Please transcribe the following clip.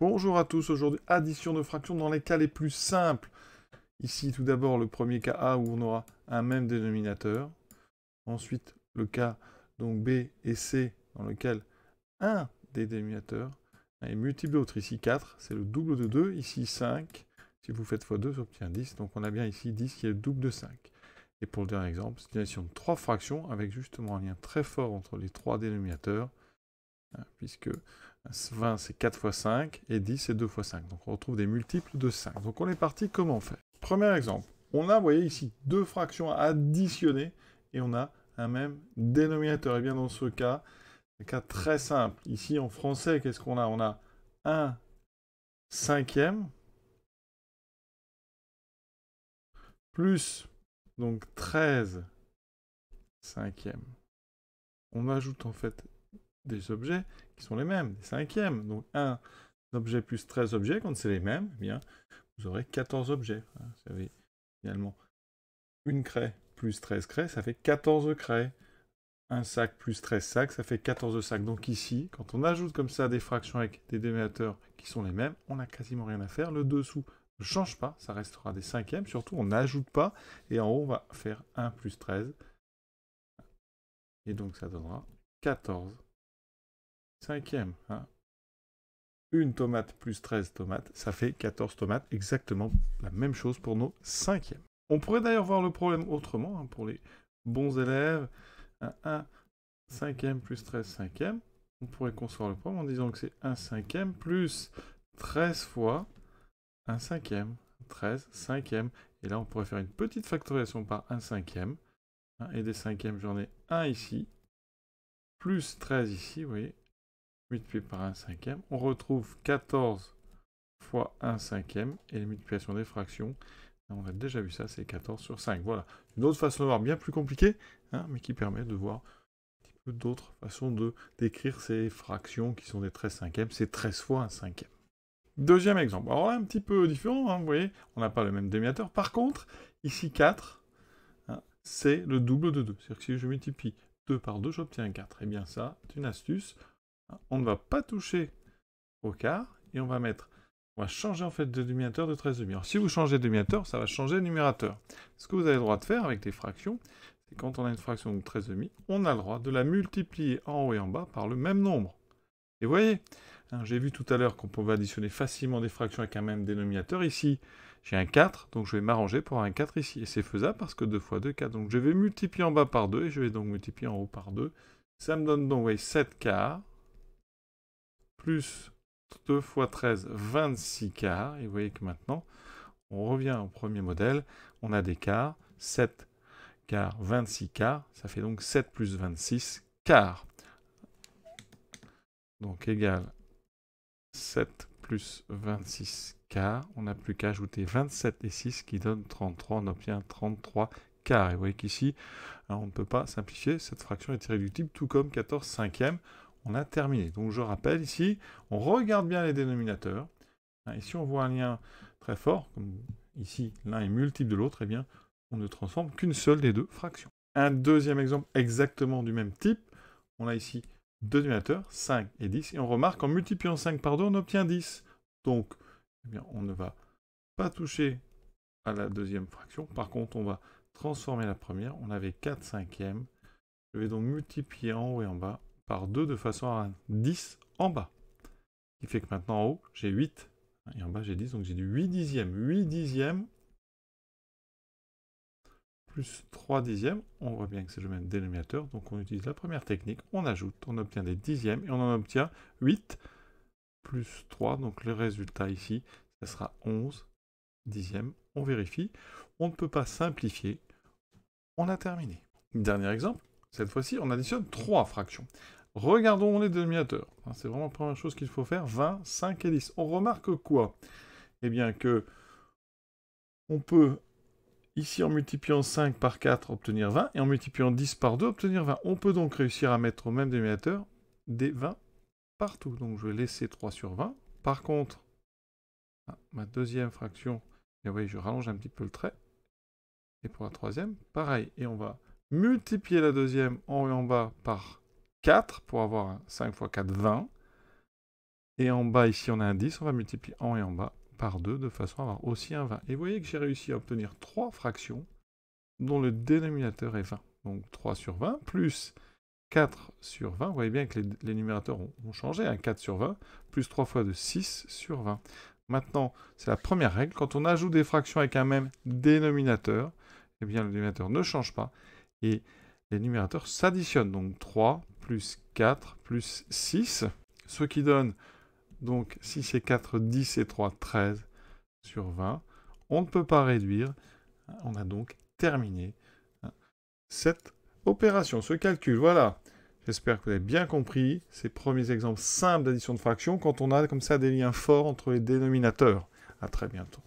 Bonjour à tous, aujourd'hui addition de fractions dans les cas les plus simples. Ici tout d'abord le premier cas A où on aura un même dénominateur. Ensuite le cas donc B et C dans lequel un des dénominateurs est multiple d'autre. Ici 4, c'est le double de 2. Ici 5, si vous faites x2, ça obtient 10. Donc on a bien ici 10 qui est le double de 5. Et pour le dernier exemple, c'est une addition de 3 fractions avec justement un lien très fort entre les 3 dénominateurs. Puisque 20 c'est 4 fois 5 et 10 c'est 2 fois 5. Donc on retrouve des multiples de 5. Donc on est parti, comment faire? Premier exemple, on a, vous voyez ici, deux fractions à additionner et on a un même dénominateur. Et bien dans ce cas, c'est un cas très simple. Ici en français, qu'est-ce qu'on a? On a 1 cinquième plus donc 13 cinquièmes. On ajoute en fait des objets qui sont les mêmes, des cinquièmes. Donc 1 objet plus 13 objets, quand c'est les mêmes, eh bien, vous aurez 14 objets. Vous avez finalement une craie plus 13 craies, ça fait 14 craies. Un sac plus 13 sacs, ça fait 14 sacs. Donc ici, quand on ajoute comme ça des fractions avec des dénominateurs qui sont les mêmes, on n'a quasiment rien à faire. Le dessous ne change pas, ça restera des cinquièmes. Surtout, on n'ajoute pas. Et en haut, on va faire 1 plus 13. Et donc, ça donnera 14 cinquièmes. Une tomate plus 13 tomates, ça fait 14 tomates, exactement la même chose pour nos cinquièmes. On pourrait d'ailleurs voir le problème autrement, pour les bons élèves. 1 cinquième plus 13 cinquième, on pourrait construire le problème en disant que c'est 1 cinquième plus 13 fois 1 cinquième, 13 cinquième. Et là, on pourrait faire une petite factorisation par 1 cinquième. Et des cinquièmes, j'en ai 1 ici, plus 13 ici, vous voyez, multiplié par 1 cinquième. On retrouve 14 fois 1 cinquième, et les multiplications des fractions, on a déjà vu ça, c'est 14 sur 5. Voilà, une autre façon de voir bien plus compliquée, mais qui permet de voir un petit peu d'autres façons de d'écrire ces fractions qui sont des 13 cinquièmes, c'est 13 fois 1 cinquième. Deuxième exemple, alors là un petit peu différent, vous voyez, on n'a pas le même dénominateur. Par contre, ici 4, c'est le double de 2. C'est-à-dire que si je multiplie 2 par 2, j'obtiens 4. Et bien ça, c'est une astuce. On ne va pas toucher au quart, et on va changer en fait de dénominateur de 13,5. Alors si vous changez de dénominateur, ça va changer le numérateur. Ce que vous avez le droit de faire avec des fractions, c'est quand on a une fraction de 13,5, on a le droit de la multiplier en haut et en bas par le même nombre. Et vous voyez, j'ai vu tout à l'heure qu'on pouvait additionner facilement des fractions avec un même dénominateur. Ici, j'ai un 4, donc je vais m'arranger pour avoir un 4 ici. Et c'est faisable parce que 2 fois 2, 4. Donc je vais multiplier en bas par 2 et je vais donc multiplier en haut par 2. Ça me donne donc, vous voyez, 7 quarts plus 2 fois 13, 26 quarts. Et vous voyez que maintenant, on revient au premier modèle. On a des quarts, 7 quarts, 26 quarts. Ça fait donc 7 plus 26 quarts. Donc égal 7 plus 26 quarts. On n'a plus qu'à ajouter 27 et 6 qui donne 33. On obtient 33 quarts. Et vous voyez qu'ici, on ne peut pas simplifier. Cette fraction est irréductible, tout comme 14 cinquièmes. On a terminé. Donc je rappelle ici, on regarde bien les dénominateurs. Ici, on voit un lien très fort. Comme ici, l'un est multiple de l'autre. Eh bien, on ne transforme qu'une seule des deux fractions. Un deuxième exemple exactement du même type. On a ici deux dénominateurs, 5 et 10. Et on remarque qu'en multipliant 5 par 2, on obtient 10. Donc, eh bien, on ne va pas toucher à la deuxième fraction. Par contre, on va transformer la première. On avait 4 cinquièmes. Je vais donc multiplier en haut et en bas par 2 de façon à avoir 10 en bas. Ce qui fait que maintenant en haut, j'ai 8. Et en bas, j'ai 10. Donc j'ai du 8 dixièmes. 8 dixièmes plus 3 dixièmes. On voit bien que c'est le même dénominateur. Donc on utilise la première technique. On ajoute. On obtient des dixièmes. Et on en obtient 8 plus 3. Donc le résultat ici, ça sera 11 dixièmes. On vérifie. On ne peut pas simplifier. On a terminé. Dernier exemple. Cette fois-ci, on additionne 3 fractions. Regardons les dénominateurs. C'est vraiment la première chose qu'il faut faire. 20, 5 et 10. On remarque quoi? Eh bien que on peut, ici en multipliant 5 par 4, obtenir 20, et en multipliant 10 par 2, obtenir 20. On peut donc réussir à mettre au même dénominateur des 20 partout. Donc je vais laisser 3 sur 20. Par contre, ma deuxième fraction, et oui, je rallonge un petit peu le trait. Et pour la troisième, pareil. Et on va multiplier la deuxième en haut et en bas par 4 pour avoir 5 fois 4, 20. Et en bas, ici, on a un 10. On va multiplier en et en bas par 2 de façon à avoir aussi un 20. Et vous voyez que j'ai réussi à obtenir 3 fractions dont le dénominateur est 20. Donc 3 sur 20 plus 4 sur 20. Vous voyez bien que les numérateurs ont changé. 4 sur 20 plus 3 fois de 6 sur 20. Maintenant, c'est la première règle. Quand on ajoute des fractions avec un même dénominateur, eh bien le dénominateur ne change pas. Et les numérateurs s'additionnent. Donc 3 plus 4 plus 6. Ce qui donne donc 6 et 4, 10 et 3, 13 sur 20. On ne peut pas réduire. On a donc terminé cette opération, ce calcul. Voilà. J'espère que vous avez bien compris ces premiers exemples simples d'addition de fractions quand on a comme ça des liens forts entre les dénominateurs. À très bientôt.